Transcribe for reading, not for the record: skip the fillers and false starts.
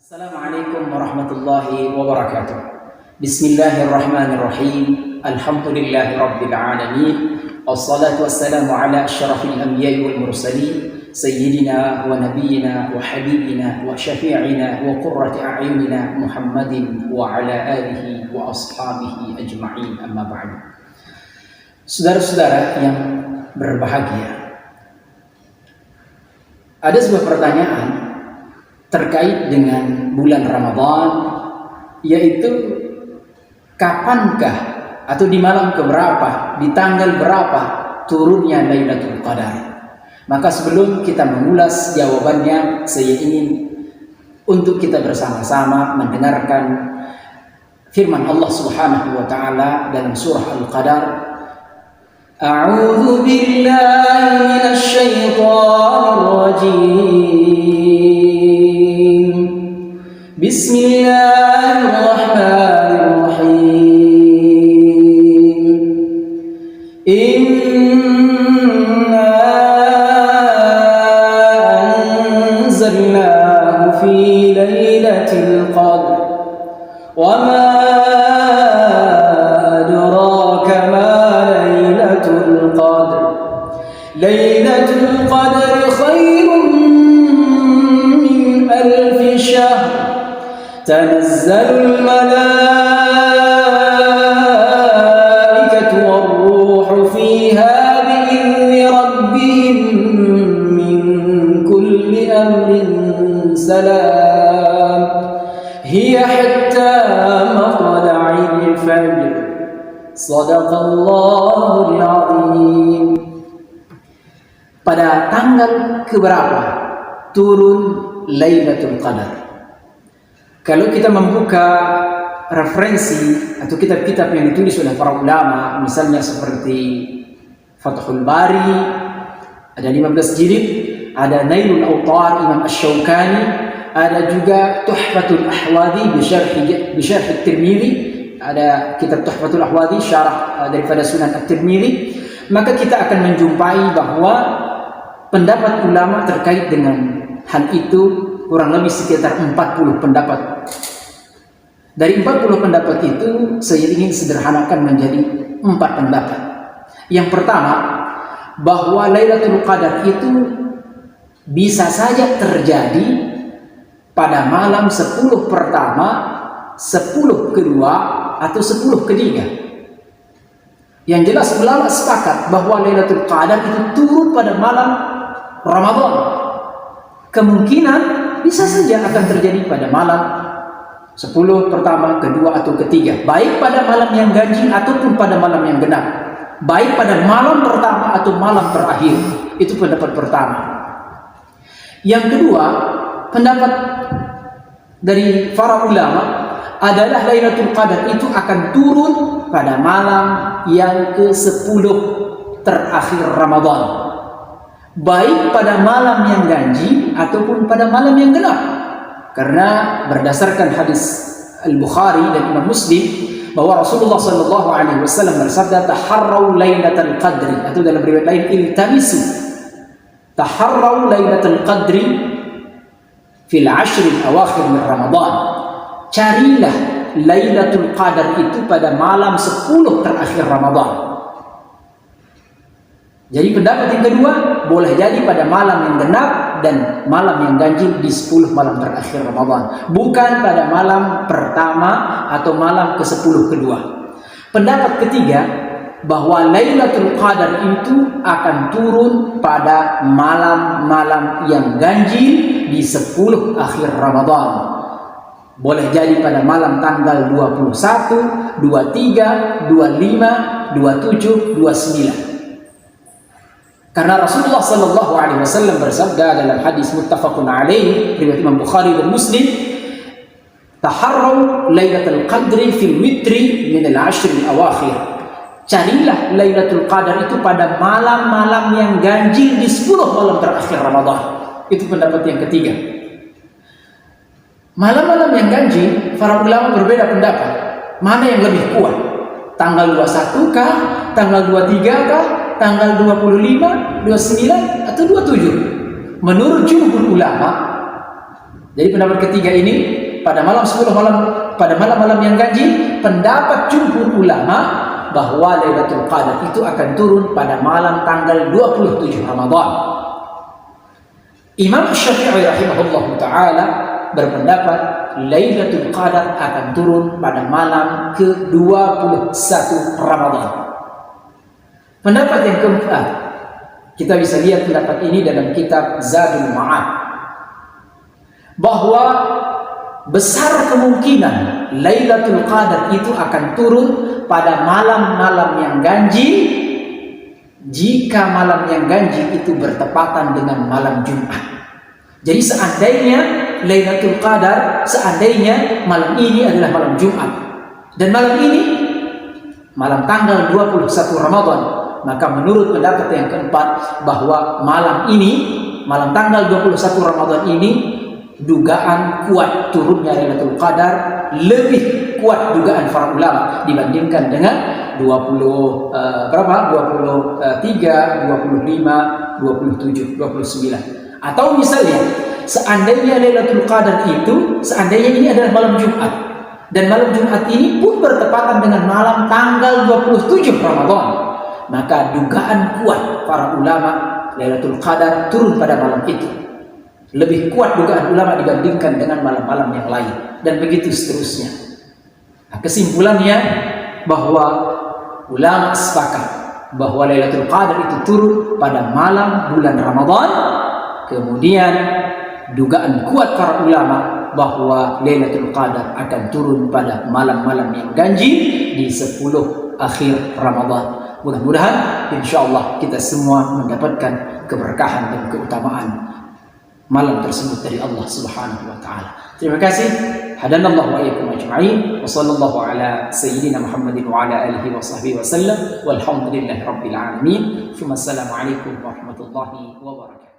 Assalamualaikum warahmatullahi wabarakatuh. Bismillahirrahmanirrahim. Alhamdulillahi rabbil alamin. Wassalatu wassalamu ala asyrafil anbiya'i wal mursalin sayyidina wa nabiyyina wa habibina wa syafi'ina wa qurrati a'yunina Muhammadin wa ala alihi wa ashabihi ajma'in, amma ba'du. Saudara-saudara yang berbahagia, ada sebuah pertanyaan terkait dengan bulan Ramadan, yaitu kapankah atau di malam keberapa, di tanggal berapa turunnya Lailatul Qadar. Maka sebelum kita mengulas jawabannya, saya ingin untuk kita bersama-sama mendengarkan firman Allah Subhanahu wa taala dalam surah Al-Qadar. A'udzu billahi minasy syaithanir rajim. Bismillahirrahmanirrahim. Inna anzalnahu fi lailatul qadr wa ma adraka ma lailatul qadr. Lailatul qadr khairun min alf shahr. تنزل الملائكة والروح فيها بإذن ربهم من كل أمر سلام هي حتى مطلع الفجر صدق الله العظيم. Pada tanggal keberapa turun Lailatul Qadar? Kalau kita membuka referensi atau kitab-kitab yang ditulis oleh para ulama, misalnya seperti Fathul Bari, ada 15 jilid, ada Nailul Awtar Imam Asy-Syaukani, ada juga Tuhfatul Ahwadhi bi syarh At-Tirmidzi, ada kitab Tuhfatul Ahwadhi syarah daripada Sunan At-Tirmidzi. Maka kita akan menjumpai bahwa pendapat ulama terkait dengan hal itu kurang lebih sekitar 40 pendapat. Dari 40 pendapat itu saya ingin sederhanakan menjadi 4 pendapat. Yang pertama, bahwa Lailatul Qadar itu bisa saja terjadi pada malam 10 pertama, 10 kedua, atau 10 ketiga. Yang jelas ulama sepakat bahwa Lailatul Qadar itu turun pada malam Ramadan. Kemungkinan bisa saja akan terjadi pada malam 10 pertama, kedua, atau ketiga, baik pada malam yang ganjil ataupun pada malam yang genap, baik pada malam pertama atau malam terakhir. Itu pendapat pertama. Yang kedua, pendapat dari para ulama adalah Lailatul Qadar itu akan turun pada malam yang ke-10 terakhir Ramadan, baik pada malam yang ganjil ataupun pada malam yang genap. Karena berdasarkan hadis Al-Bukhari dan Imam Muslim bahwa Rasulullah sallallahu alaihi wasallam bersabda, taharrau lailatul qadri, atau dalam riwayat lain iltamisu taharrau lailatul qadri fil ashr al-awakhir min Ramadan. Carilah Lailatul Qadar itu pada malam 10 terakhir Ramadan. Jadi pendapat yang kedua, boleh jadi pada malam yang genap dan malam yang ganjil di 10 malam terakhir Ramadan, bukan pada malam pertama atau malam ke-10 kedua. Pendapat ketiga, bahwa Lailatul Qadar itu akan turun pada malam-malam yang ganjil di 10 akhir Ramadan. Boleh jadi pada malam tanggal 21, 23, 25, 27, 29. Karena Rasulullah sallallahu alaihi wasallam bersabda dalam hadis muttafaqun alaih riwayat Imam Bukhari dan Muslim, taharrau lailatul qadri fil witri min al-ashr al-awakhir. Carilah Lailatul Qadar itu pada malam-malam yang ganjil di 10 malam terakhir Ramadan. Itu pendapat yang ketiga. Malam-malam yang ganjil, para ulama berbeda pendapat. Mana yang lebih kuat? Tanggal 21 kah? Tanggal 23 kah? Tanggal 25, 29, atau 27? Menurut jumhur ulama, jadi pendapat ketiga ini pada malam 10 malam, pada malam-malam yang ganjil, pendapat jumhur ulama bahwa Lailatul Qadar itu akan turun pada malam tanggal 27 Ramadan. Imam Syafi'i rahimahullah ta'ala berpendapat Lailatul Qadar akan turun pada malam ke-21 Ramadan. Pendapat yang keempat, kita bisa lihat pendapat ini dalam kitab Zadul Ma'ad, bahwa besar kemungkinan Lailatul Qadar itu akan turun pada malam-malam yang ganjil jika malam yang ganjil itu bertepatan dengan malam Jumat. Jadi seandainya Lailatul Qadar, seandainya malam ini adalah malam Jumat dan malam ini malam tanggal 21 Ramadan, maka menurut pendapat yang keempat bahwa malam ini, malam tanggal 21 Ramadan ini, dugaan kuat turunnya Lailatul Qadar lebih kuat dugaan para ulama dibandingkan dengan 23, 25, 27, 29. Atau misalnya seandainya Lailatul Qadar itu, seandainya ini adalah malam Jumat dan malam Jumat ini pun bertepatan dengan malam tanggal 27 Ramadan, maka dugaan kuat para ulama Lailatul Qadar turun pada malam itu. Lebih kuat dugaan ulama dibandingkan dengan malam-malam yang lain, dan begitu seterusnya. Nah, kesimpulannya bahwa ulama sepakat bahwa Lailatul Qadar itu turun pada malam bulan Ramadan. Kemudian dugaan kuat para ulama bahwa Lailatul Qadar akan turun pada malam-malam yang ganjil di 10 akhir Ramadan. Mudah-mudahan insyaallah kita semua mendapatkan keberkahan dan keutamaan malam tersebut dari Allah Subhanahu wa taala. Terima kasih. Hadanallahu wa iyyakum ajma'in. Wa sallallahu ala sayyidina Muhammadin wa ala alihi wa sahbihi wa sallam. Walhamdulillahirabbil alamin. Assalamualaikum warahmatullahi wabarakatuh.